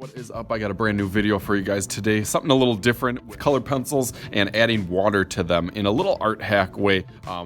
What is up? I got a brand new video for you guys today. Something a little different with colored pencils and adding water to them in a little art hack way,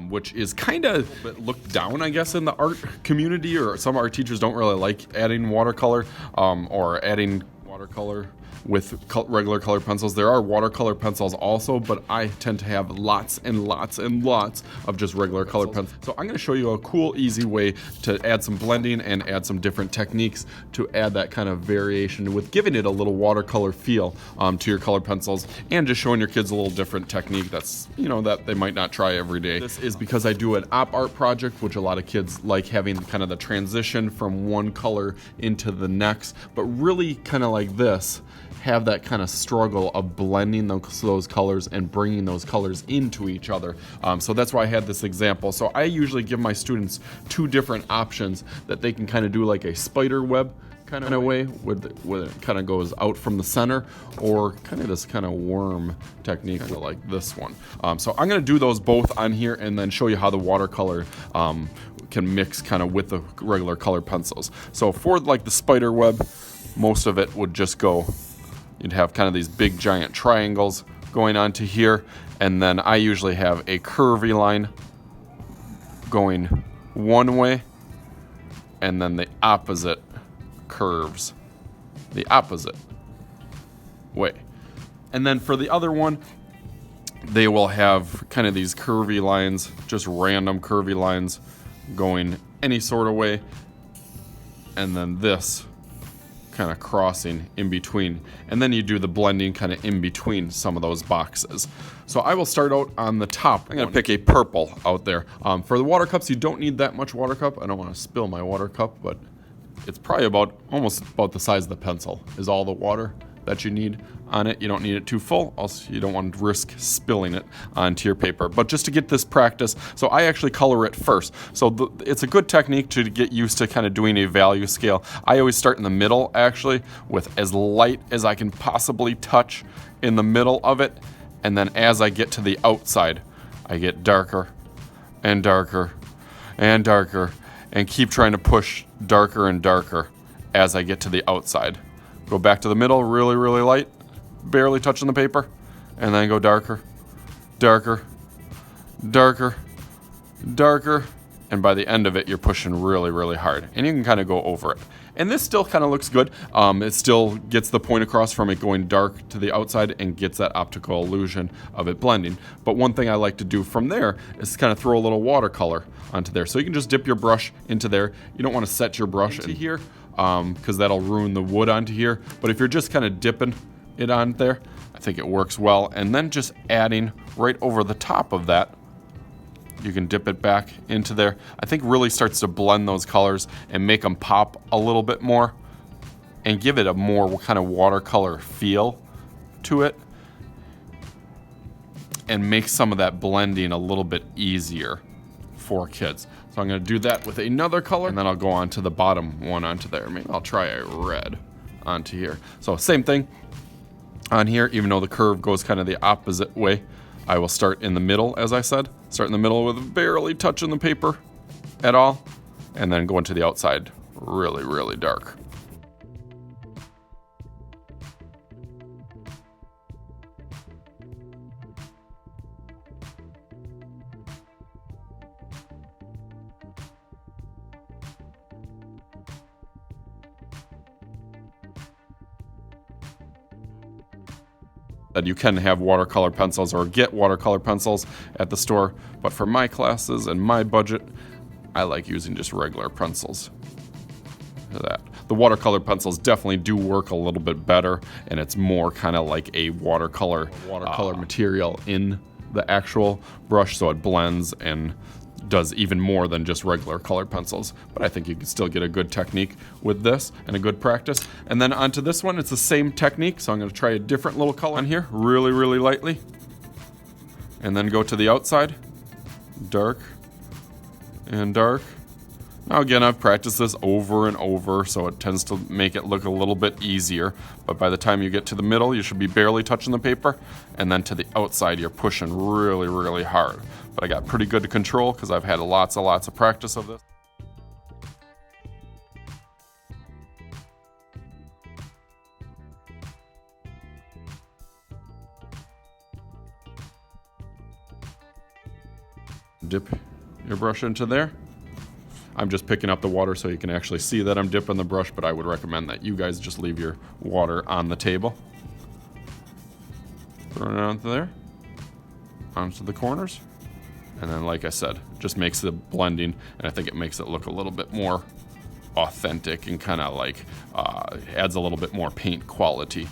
which is kind of looked down, I guess, in the art community, or some art teachers don't really like adding watercolor or adding watercolor with regular colored pencils. There are watercolor pencils also, but I tend to have lots and lots and lots of just regular colored pencils. So I'm going to show you a cool, easy way to add some blending and add some different techniques to add that kind of variation with giving it a little watercolor feel to your colored pencils, and just showing your kids a little different technique that's, you know, that they might not try every day. This is because I do an op art project, which a lot of kids like having kind of the transition from one color into the next, but really kind of like this, have that kind of struggle of blending those colors and bringing those colors into each other. So that's why I had this example. So I usually give my students two different options that they can kind of do like a spider web kind of way, where it kind of goes out from the center, or kind of this kind of worm technique, kind of like this one. So I'm going to do those both on here and then show you how the watercolor can mix kind of with the regular color pencils. So for like the spider web, most of it would just go, you'd have kind of these big giant triangles going onto here, and then I usually have a curvy line going one way, and then the opposite curves the opposite way. And then for the other one, they will have kind of these curvy lines, just random curvy lines going any sort of way, and then this kind of crossing in between, and then you do the blending kind of in between some of those boxes. So I will start out on the top. I'm going to pick a purple out there. For the water cups, you don't need that much water cup. I don't want to spill my water cup, but it's probably almost about the size of the pencil is all the water that you need on it. You don't need it too full, else you don't want to risk spilling it onto your paper. But just to get this practice, so I actually color it first. So it's a good technique to get used to kind of doing a value scale. I always start in the middle, actually, with as light as I can possibly touch in the middle of it, and then as I get to the outside, I get darker and darker and darker, and keep trying to push darker and darker as I get to the outside. Go back to the middle, really, really light, barely touching the paper, and then go darker, darker, darker, darker, and by the end of it, you're pushing really, really hard, and you can kind of go over it. And this still kind of looks good. It still gets the point across from it going dark to the outside and gets that optical illusion of it blending. But one thing I like to do from there is kind of throw a little watercolor onto there. So you can just dip your brush into there. You don't want to set your brush into here, because that'll ruin the wood onto here. But if you're just kind of dipping it on there, I think it works well. And then just adding right over the top of that, you can dip it back into there. I think really starts to blend those colors and make them pop a little bit more and give it a more kind of watercolor feel to it, and make some of that blending a little bit easier for kids. So I'm going to do that with another color, and then I'll go on to the bottom one onto there. Maybe I'll try a red onto here. So same thing on here, even though the curve goes kind of the opposite way. I will start in the middle, as I said. Start in the middle with barely touching the paper at all, and then go into the outside really, really dark. That you can have watercolor pencils or get watercolor pencils at the store, but for my classes and my budget, I like using just regular pencils for that. The watercolor pencils definitely do work a little bit better, and it's more kind of like a watercolor material in the actual brush, so it blends and does even more than just regular colored pencils. But I think you can still get a good technique with this and a good practice. And then onto this one, it's the same technique, so I'm going to try a different little color on here, really, really lightly, and then go to the outside, dark and dark. Now again, I've practiced this over and over, so it tends to make it look a little bit easier, but by the time you get to the middle, you should be barely touching the paper, and then to the outside, you're pushing really, really hard. But I got pretty good control because I've had lots of practice of this. Dip your brush into there. I'm just picking up the water so you can actually see that I'm dipping the brush, but I would recommend that you guys just leave your water on the table. Throw it onto there, onto the corners. And then, like I said, just makes the blending, and I think it makes it look a little bit more authentic and kind of like adds a little bit more paint quality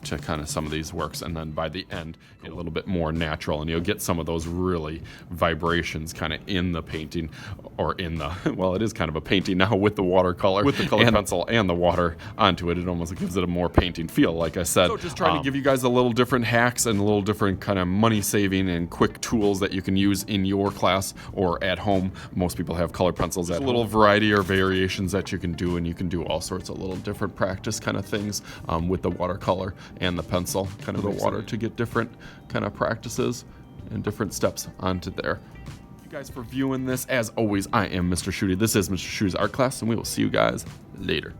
to kind of some of these works. And then by the end, a little bit more natural, and you'll get some of those really vibrations kind of in the painting, or in the, well, it is kind of a painting now with the watercolor, with the color pencil and the water onto it. It almost gives it a more painting feel, like I said. So just trying to give you guys a little different hacks and a little different kind of money saving and quick tools that you can use in your class or at home. Most people have color pencils at home. A little variety or variations that you can do, and you can do all sorts of little different practice kind of things with the watercolor and the pencil, kind of the water, to get different kind of practices and different steps onto there. Thank you guys for viewing this. As always, I am Mr. Shooty. This is Mr. Shooty's art class, and we will see you guys later.